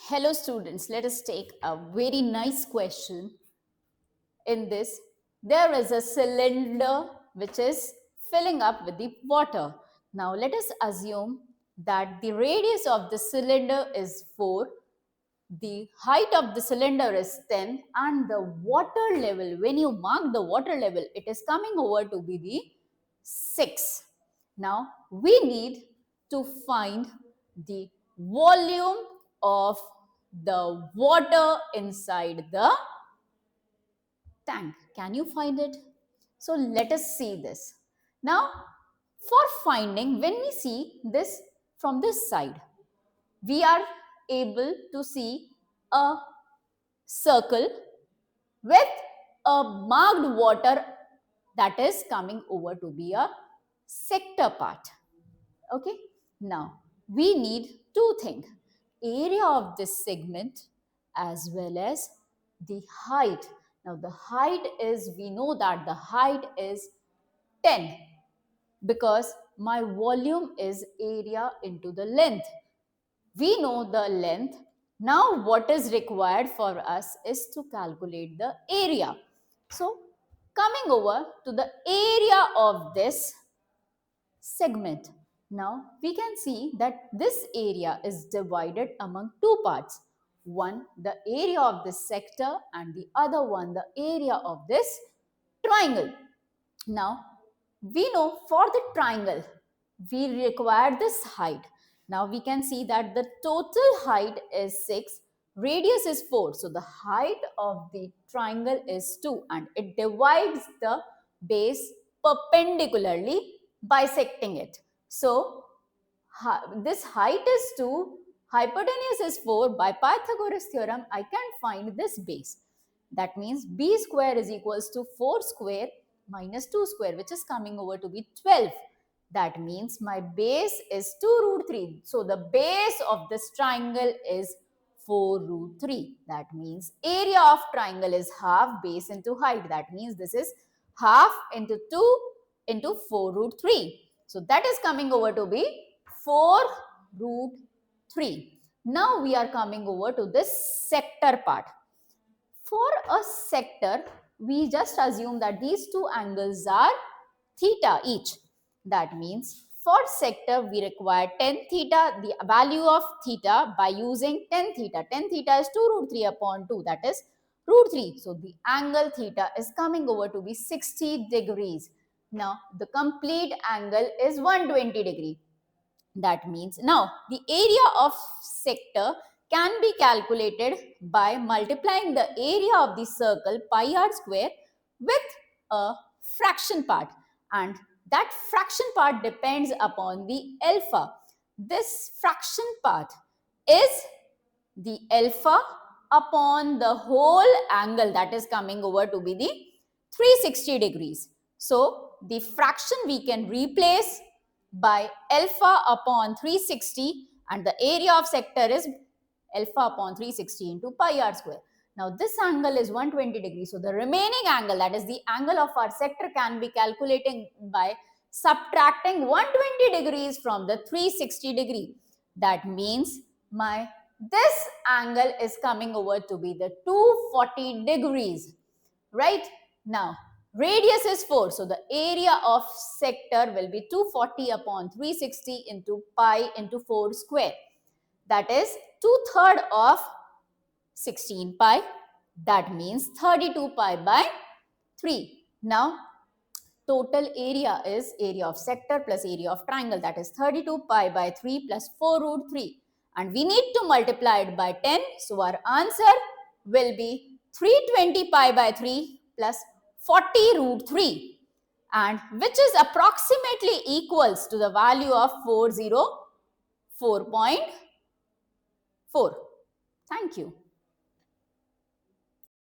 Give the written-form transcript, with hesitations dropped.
Hello students, let us take a very nice question. In this, there is a cylinder which is filling up with the water. Now let us assume that the radius of the cylinder is 4, the height of the cylinder is 10 and the water level, when you mark the water level, it is coming over to be the 6. Now we need to find the volume of the water inside the tank. Can you find it? So let us see this. Now for finding, when we see this from this side, we are able to see a circle with a marked water that is coming over to be a sector part. Okay. Now we need two things: area of this segment as well as the height. Now the height is, we know that the height is 10 because my volume is area into the length. We know the length. Now what is required for us is to calculate the area. So coming over to the area of this segment. Now we can see that this area is divided among two parts. One, the area of this sector, and the other one, the area of this triangle. Now we know for the triangle, we require this height. Now we can see that the total height is 6, radius is 4. So the height of the triangle is 2 and it divides the base perpendicularly, bisecting it. So this height is 2, hypotenuse is 4. By Pythagoras theorem, I can find this base. That means b square is equals to 4 square minus 2 square, which is coming over to be 12. That means my base is 2 root 3. So the base of this triangle is 4 root 3. That means area of triangle is half base into height. That means this is half into 2 into 4 root 3. So that is coming over to be 4 root 3. Now we are coming over to this sector part. For a sector, we just assume that these two angles are theta each. That means for sector, we require 10 theta, the value of theta by using 10 theta. 10 theta is 2 root 3 upon 2, that is root 3. So the angle theta is coming over to be 60 degrees. Now the complete angle is 120 degree. That means now the area of sector can be calculated by multiplying the area of the circle pi r square with a fraction part, and that fraction part depends upon the alpha. This fraction part is the alpha upon the whole angle, that is coming over to be the 360 degrees. So the fraction we can replace by alpha upon 360, and the area of sector is alpha upon 360 into pi r square. Now this angle is 120 degrees. So the remaining angle, that is the angle of our sector, can be calculated by subtracting 120 degrees from the 360 degree. That means this angle is coming over to be the 240 degrees. Right? Now radius is 4. So the area of sector will be 240 upon 360 into pi into 4 square. That is 2/3 of 16 pi. That means 32 pi by 3. Now total area is area of sector plus area of triangle. That is 32 pi by 3 plus 4 root 3. And we need to multiply it by 10. So our answer will be 320 pi by 3 plus 40 root 3, and which is approximately equals to the value of 404.4. Thank you.